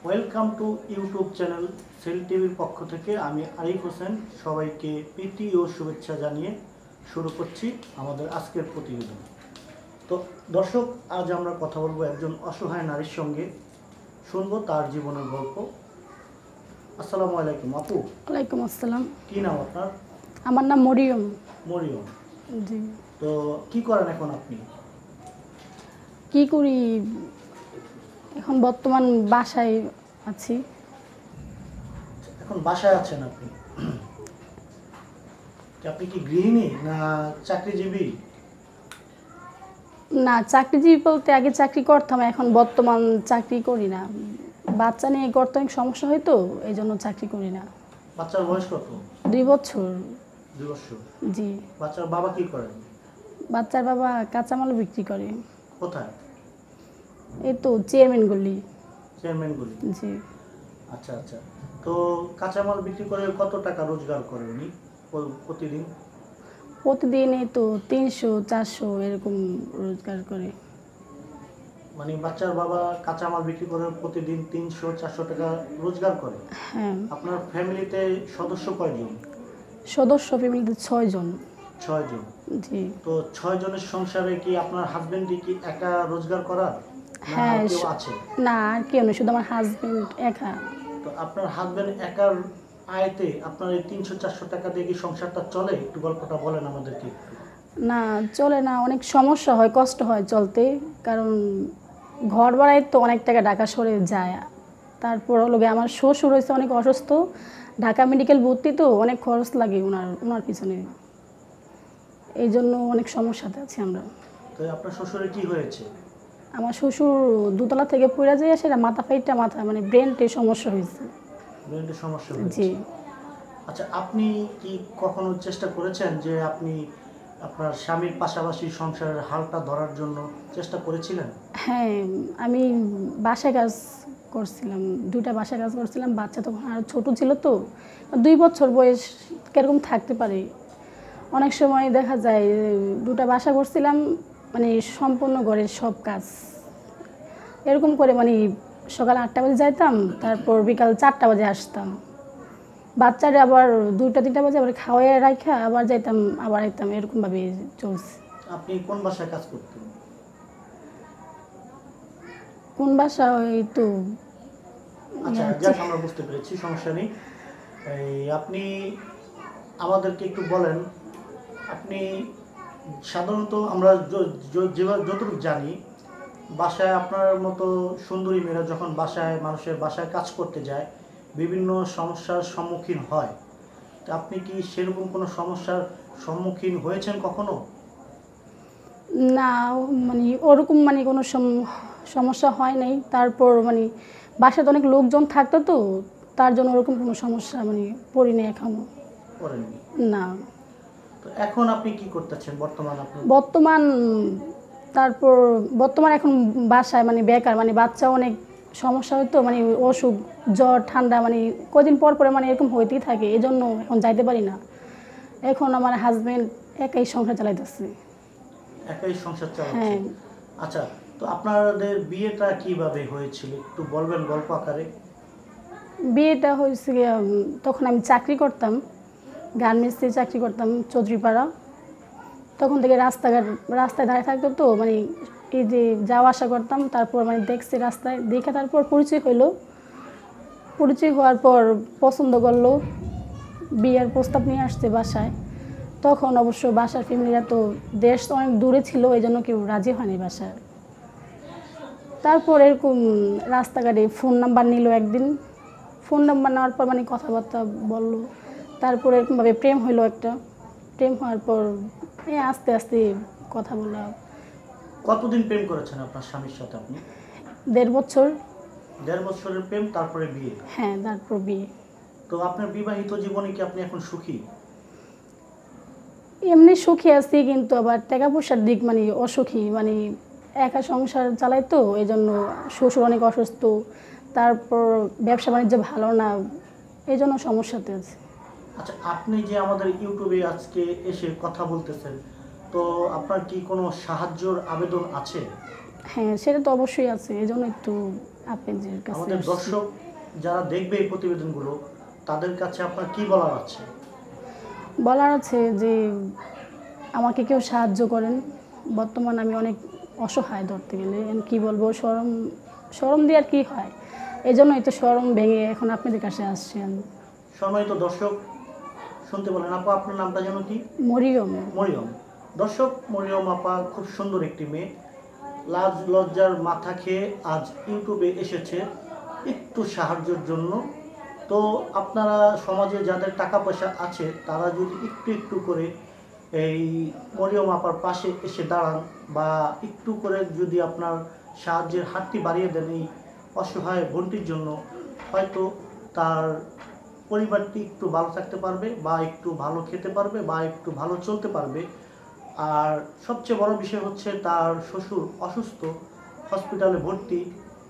Welcome to YouTube channel সেল টিভির পক্ষ থেকে আমি আরিফ হোসেন সবাইকে প্রীতি ও শুভেচ্ছা জানিয়ে শুরু করছি আমাদের আজকের প্রতিবেদন। তো দর্শক, আজ আমরা কথা বলবো একজন অসহায় নারীর সঙ্গে, শুনবো তার জীবনের গল্প। আসসালামু আলাইকুম আপু। ওয়ালাইকুম আসসালাম। কি নাম আপনার? আমার নাম মরিয়ম। মরিয়ম। জি। তো কি করেন এখন আপনি? কি করি, এখন বর্তমান বাসায় আছি। এখন বাসায় আছেন আপনি? আপনি কি গৃহিণী না চাকরিজীবী? না, চাকরিজীবী বলতে আগে চাকরি করতাম, এখন বর্তমান চাকরি করি না। বাচ্চা নিয়ে করতে অনেক সমস্যা হয়, তো এই জন্য চাকরি করি না। বাচ্চার বয়স কত? 2 বছর। 2 বছর। জি। বাচ্চার বাবা কি করেন? বাচ্চার বাবা কাঁচামাল বিক্রি করে। কোথায়? এই তো চেয়ারম্যানগুলি। চেয়ারম্যানগুলি। জি। আচ্ছা আচ্ছা। তো কাঁচামাল বিক্রি করে কত টাকা রোজগার করেন উনি প্রতিদিন? প্রতিদিন এই তো 300-400 এরকম রোজগার করে। মানে বাচ্চার বাবা কাঁচামাল বিক্রি করে প্রতিদিন 300-400 টাকা রোজগার করে। হ্যাঁ। আপনার ফ্যামিলিতে সদস্য কয়জন? সদস্য ফ্যামিলিতে 6 জন। 6 জন। জি। তো 6 জনের সংসারে কি আপনার হাজবেন্ডই কি একা রোজগার করা, না হ্যাঁ, আর কেউ আছে? না, আর কেউ নেই, শুধু আমার হাজবেন্ড একা। তো আপনার হাজবেন্ড একার আয়তে আপনার এই 300-400 টাকা দিয়ে কি সংসারটা চলে? একটু গল্পটা বলেন আমাদেরকে একটু। না, চলে না, অনেক সমস্যা হয়, কষ্ট হয় চলতে। কারণ ঘর ভাড়ায় তো অনেক টাকা ঢাকা শহরে যায়। তারপর হলো গিয়ে আমার শ্বশুর হয়েছে অনেক অসুস্থ, ঢাকা মেডিকেল ভর্তি, তো অনেক খরচ লাগে ওনার পিছনে। এই জন্য অনেক সমস্যাতে আছি আমরা। তো আপনার শ্বশুরের কি হয়েছে? আমার শ্বশুর দোতলা থেকে পড়ে যায়, সেটা মাথা মানে ব্রেনটে সমস্যা হয়েছে। ব্রেনের সমস্যা হয়েছে। জি। আচ্ছা, আপনি কি কখনো চেষ্টা করেছেন যে আপনি আপনার স্বামীর পাশাপাশি সংসারের হালটা ধরার জন্য চেষ্টা করেছিলেন? হ্যাঁ, আমি বাসায় কাজ করছিলাম, 2টা বাসায় কাজ করছিলাম। বাচ্চা তখন আর ছোট ছিল, তো 2 বছর বয়স কীরকম থাকতে পারে। অনেক সময় দেখা যায় 2টা বাসা করছিলাম, মানে সম্পূর্ণ ঘরের সব কাজ এরকম করে, মানে সকাল 8টা বাজে যাইতাম, তারপর বিকাল 4টা বাজে আসতাম। বাচ্চারা আবার 2টা-3টা বাজে আবার খাওয়াই রাখা আবার যাইতাম, আবার আইতাম, এরকমভাবে চলছে। আপনি কোন বাসায় কাজ করতেন? কোন বাসা, ওই তো আচ্ছা, যাক, আমরা বুঝতে পেরেছি, সমস্যা নেই। এই আপনি আমাদেরকে একটু বলেন, আপনি সাধারণত আমরা যেভাবে যতটুকু জানি, বাসায় আপনার মতো সুন্দরী মেয়েরা যখন মানুষের বাসায় কাজ করতে যায় বিভিন্ন সমস্যার সম্মুখীন হয়। তো আপনি কি সেরকম কোনো সমস্যার সম্মুখীন হয়েছেন কখনো? না, মানে ওরকম মানে কোনো সমস্যা হয় নাই। তারপর মানে বাসায় তো অনেক লোকজন থাকতো, তো তার জন্য ওরকম কোনো সমস্যা মানে পড়িনি এখনো। করেননি? না। তো এখন আপনি কি করতেছেন বর্তমান? বর্তমান এখন বাসায় মানে বেকার, মানে বাচ্চা অনেক সমস্যা হতো, মানে অসুখ, জ্বর, ঠান্ডা, মানে কদিন পর পরে মানে এরকম হইতেই থাকে, এই জন্য এখন যাইতে পারি না। এখন আমার হাজবেন্ড একাই সংসার চালাইতেছে। একাই সংসার চালাচ্ছেন? হ্যাঁ। আচ্ছা, তো আপনাদের বিয়েটা কিভাবে হয়েছিল একটু বলবেন গল্প আকারে? বিয়েটা হয়েছে গিয়ে, তখন আমি চাকরি করতাম, গার্মেন্টসে চাকরি করতাম চৌধুরীপাড়া। তখন থেকে রাস্তায় দাঁড়িয়ে থাকতো, তো মানে এই যে যাওয়া আসা করতাম। তারপর মানে দেখছি রাস্তায় দেখে, তারপর পরিচয় হইলো। পরিচয় হওয়ার পর পছন্দ করলো, বিয়ের প্রস্তাব নিয়ে আসছে বাসায়। তখন অবশ্য বাসার ফ্যামিলিরা তো দেশ অনেক দূরে ছিল, এই জন্য কেউ রাজি হয়নি বাসায়। তারপর এরকম রাস্তাঘাটে ফোন নাম্বার নিল একদিন। ফোন নাম্বার নেওয়ার পর মানে কথাবার্তা বললো। তারপর এরকমভাবে প্রেম হইলো একটা। প্রেম হওয়ার পর আস্তে আস্তে কথা বললাম। কতদিন প্রেম করেছেন আপনার স্বামীর সাথে আপনি? 1.5 বছর। 1.5 বছরের প্রেম, তারপরে বিয়ে? হ্যাঁ, তারপর বিয়ে। তো আপনার বিবাহিত জীবনে কি আপনি এখন সুখী? এমনি সুখী আছি, কিন্তু আবার টাকা পয়সার দিক মানে অসুখী, মানে একা সংসার চালাই, তো এই জন্য শ্বশুর অনেক অসুস্থ। তারপর ব্যবসা বাণিজ্য ভালো না, এই জন্য সমস্যাতে আছে। আচ্ছা, আপনি যে আমাদের ইউটিউবে আজকে এসে কথা বলতেছেন, তো আপনার কি কোনো সাহায্যর আবেদন আছে? হ্যাঁ, সেটা তো অবশ্যই আছে, এই জন্য একটু আপনাদের কাছে আমাদের আসছি। দর্শক যারা দেখবে এই প্রতিবেদনগুলো তাদের কাছে আপনার কি বলার আছে? বলার আছে যে আমাকে কেউ সাহায্য করেন। বর্তমান আমি অনেক অসহায় ধরতে গেলে, আমি কি বলবো, শরম শরম দিয়ে আর কি হয়, এই জন্যই তো শরম ভেঙে এখন আপনাদের কাছে আসছি আমি। সম্মানিত দর্শক শুনতে বলেন, আপা আপনার নামটা যেন কি? মরিয়ম। মরিয়ম। দর্শক, মরিয়ম আপা খুব সুন্দর একটি মেয়ে, লাজ লজ্জার মাথা খেয়ে আজ ইউটিউবে এসেছে একটু সাহায্যের জন্য। তো আপনারা সমাজে যাদের টাকা পয়সা আছে তারা যদি একটু একটু করে এই মরিয়ম আপার পাশে এসে দাঁড়ান বা একটু করে যদি আপনার সাহায্যের হাতটি বাড়িয়ে দেন এই অসহায় বোনটির জন্য, হয়তো তার পরিবারটি একটু ভালো থাকতে পারবে বা একটু ভালো খেতে পারবে বা একটু ভালো চলতে পারবে। আর সবচেয়ে বড় বিষয় হচ্ছে তার শ্বশুর অসুস্থ, হসপিটালে ভর্তি।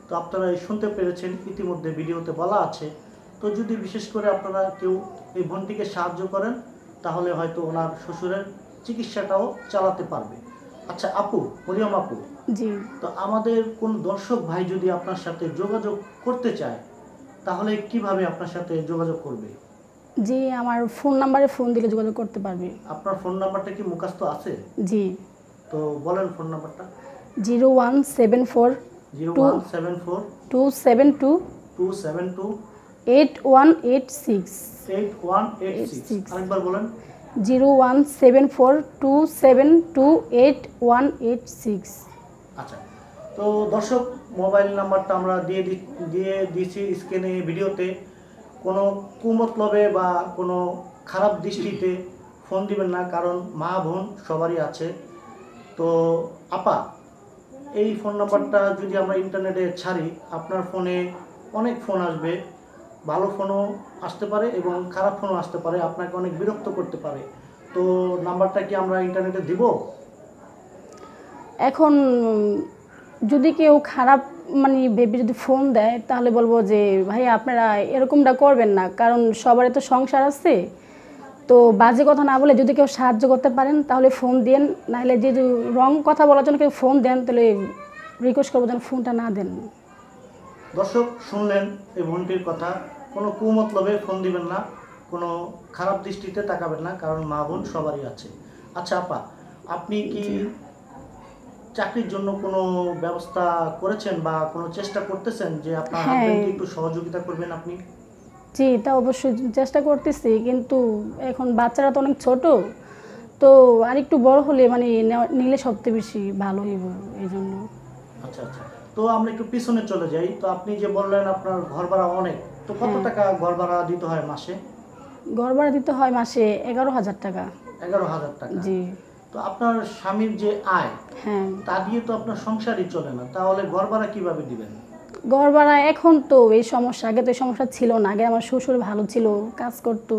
তো আপনারা এই শুনতে পেরেছেন, ইতিমধ্যে ভিডিওতে বলা আছে। তো যদি বিশেষ করে আপনারা কেউ এই বোনটিকে সাহায্য করেন তাহলে হয়তো ওনার শ্বশুরের চিকিৎসাটাও চালাতে পারবে। আচ্ছা আপু, মরিয়ম আপু, জি। তো আমাদের কোন দর্শক ভাই যদি আপনার সাথে যোগাযোগ করতে চায় তাহলে কিভাবে আপনার সাথে যোগাযোগ করবে? জি, আমার ফোন নাম্বারে ফোন দিলে যোগাযোগ করতে পারবে। আপনার ফোন নাম্বারটা কি মুখস্থ আছে? জি। তো বলেন ফোন নাম্বারটা। 0174 0174 272 272 8186। 8186। আরেকবার বলেন। 0174 272 8186। আচ্ছা, তো দর্শক মোবাইল নাম্বারটা আমরা দিয়ে দিয়েছি স্ক্রিনে ভিডিওতে। কোনো কুমতলবে বা কোনো খারাপ দৃষ্টিতে ফোন দিবেন না, কারণ মা বোন সবারই আছে। তো আপা, এই ফোন নাম্বারটা যদি আমরা ইন্টারনেটে ছাড়ি আপনার ফোনে অনেক ফোন আসবে, ভালো ফোনও আসতে পারে এবং খারাপ ফোনও আসতে পারে, আপনাকে অনেক বিরক্ত করতে পারে। তো নাম্বারটা কি আমরা ইন্টারনেটে দিব? এখন যদি কেউ খারাপ মানে ভেবে যদি ফোন দেয় তাহলে বলবো যে ভাই আপনারা এরকমটা করবেন না, কারণ সবারই তো সংসার আছে। তো বাজে কথা না বলে যদি কেউ সাহায্য করতে পারেন তাহলে ফোন দেন, নাহলে যে রং কথা বলার জন্য কেউ ফোন দেন তাহলে রিকোয়েস্ট করবো যেন ফোনটা না দেন। দর্শক শুনলেন এই বোনটির কথা, কোনো কুমতলবে ফোন দিবেন না, কোনো খারাপ দৃষ্টিতে তাকাবেন না, কারণ মা বোন সবারই আছে। আচ্ছা আপা, আপনি কি চাকরির জন্য কোনো ব্যবস্থা করেছেন বা কোনো চেষ্টা করতেছেন যে আপনার হ্যাঁ। হাজবেন্ডকে একটু সহযোগিতা করবেন আপনি? জি, তা অবশ্যই চেষ্টা করতেছি, কিন্তু এখন বাচ্চারা তো অনেক ছোট, তো আর একটু বড় হলে মানে নিলে সবচেয়ে বেশি ভালো হইব এই জন্য। আচ্ছা আচ্ছা, তো আমরা একটু পিছনে চলে যাই। তো আপনি যে বললেন আপনার ঘর ভাড়া অনেক, তো কত হ্যাঁ। টাকা ঘর ভাড়া দিতে হয় মাসে? ঘর ভাড়া দিতে হয় মাসে 11,000 টাকা। 11,000 টাকা। জি। তো আপনার স্বামীর যে আয় হ্যাঁ। তা দিয়ে তো আপনার সংসারই চলে না, তাহলে ঘর ভাড়া কিভাবে দিবেন? ঘর ভাড়া এখন তো এই সমস্যা, আগে তো এই সমস্যা ছিল না, আগে আমার শ্বশুর ভালো ছিল, কাজ করতো।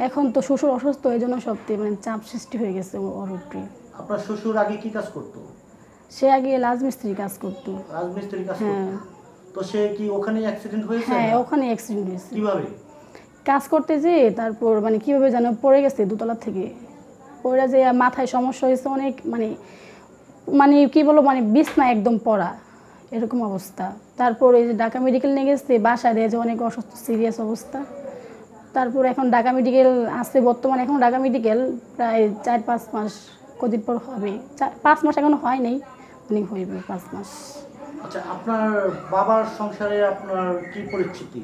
এখন তো শ্বশুর অসুস্থ, এই জন্য সবচেয়ে মানে চাপ সৃষ্টি হয়ে গেছে ওর উপরে। আপনার শ্বশুর আগে কি কাজ করতো? সে আগে রাজমিস্ত্রি কাজ করতো। রাজমিস্ত্রি কাজ হ্যাঁ। করতো। তো সে কি ওখানে অ্যাক্সিডেন্ট হয়েছে? হ্যাঁ, ওখানে অ্যাক্সিডেন্ট হয়েছে। কিভাবে? কাজ করতে যেয়ে তারপর মানে কীভাবে যেন পড়ে গেছে দোতলা থেকে, পড়ে যে মাথায় সমস্যা হয়েছে অনেক, মানে মানে কী বলবো, মানে বিছনা একদম পড়া এরকম অবস্থা। তারপর এই যে ঢাকা মেডিকেল নিয়ে গেছে, বাসায় দেয় যে অনেক অসুস্থ, সিরিয়াস অবস্থা। তারপর এখন ঢাকা মেডিকেল আছে বর্তমানে, এখন ঢাকা মেডিকেল প্রায় 4-5 মাস, কদিন পর হবে, 5 মাস এখনো হয় নাই, মানে হইবে 5 মাস। আচ্ছা, আপনার বাবার সংসারে আপনার কি পরিস্থিতি?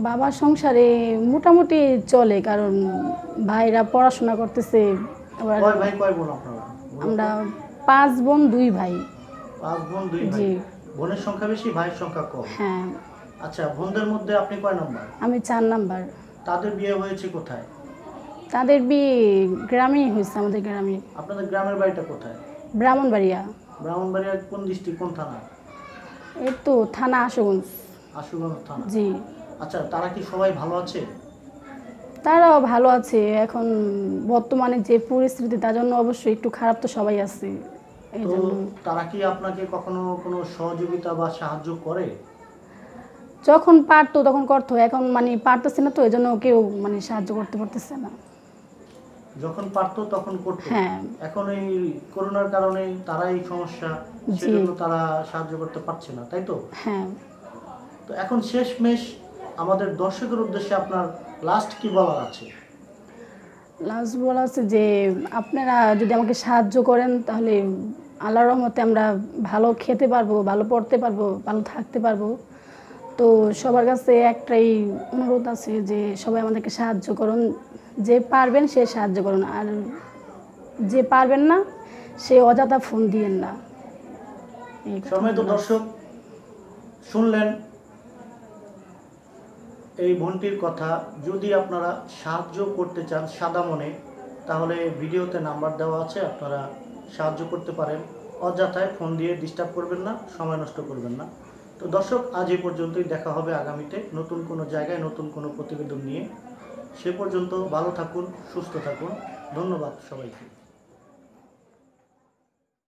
বাবার সংসারে মোটামুটি চলে, কারণ ভাইরা পড়াশোনা করতেছে। আবার কয় ভাই কয় বোন আপনারা? আমরা 5 বোন 2 ভাই। 5 বোন 2 ভাই। জি। বোনের সংখ্যা বেশি, ভাইয়ের সংখ্যা কম। হ্যাঁ। আচ্ছা, বোনদের মধ্যে আপনি কয় নাম্বার? আমি 4 নাম্বার। তাদের বিয়ে হয়েছে কোথায়? তাদের বিয়ে গ্রামেই হয়েছে, আমাদের গ্রামে। আপনাদের গ্রামের বাড়িটা কোথায়? ব্রাহ্মণবাড়িয়া। ব্রাহ্মণবাড়িয়ার কোন ডিস্ট্রিক্ট, কোন থানা? এই তো থানা আশুগঞ্জ। আশুগঞ্জ থানা। জি। আচ্ছা, তারা কি সবাই ভালো আছে? তারাও ভালো আছে। এখন বর্তমানে যে পরিস্থিতি তার জন্য অবশ্যই একটু খারাপ তো সবাই আছে, এই তো জন্য। তারা কি আপনাকে কখনো কোনো সহযোগিতা বা সাহায্য করে? যখন পারতো তখন করতো, এখন মানে পারতেছে না, তো এই জন্য কেউ মানে সাহায্য করতে পারতেছে না। যখন পারতো তখন করতো। হ্যাঁ। এখন এই করোনার কারণে তারা এই সমস্যা জি। সেজন্য তারা সাহায্য করতে পারছে না, তাই তো? হ্যাঁ। তো এখন শেষমেশ আমাদের দর্শকের উদ্দেশ্যে আপনার লাস্ট কি বলার আছে? লাস্ট বলা আছে যে আপনারা যদি আমাকে সাহায্য করেন তাহলে আল্লাহর রহমতে আমরা ভালো খেতে পারবো, ভালো পড়তে পারবো, ভালো থাকতে পারবো। তো সবার কাছে একটাই অনুরোধ আছে যে সবাই আমাদেরকে সাহায্য করুন। যে পারবেন সে সাহায্য করুন, আর যে পারবেন না সে অযথা ফোন দিয়েন না। এই কথা সম্মানিত বলার আছে। দর্শক, শুনলেন এই বোনটির কথা। যদি আপনারা সাহায্য করতে চান সাদা মনে, তাহলে ভিডিওতে নাম্বার দেওয়া আছে, আপনারা সাহায্য করতে পারেন। অযথায় ফোন দিয়ে ডিস্টার্ব করবেন না, সময় নষ্ট করবেন না। তো দর্শক, আজ এই পর্যন্তই। দেখা হবে আগামীতে নতুন কোনো জায়গায় নতুন কোনো প্রতিবেদন নিয়ে। সে পর্যন্ত ভালো থাকুন, সুস্থ থাকুন। ধন্যবাদ সবাইকে।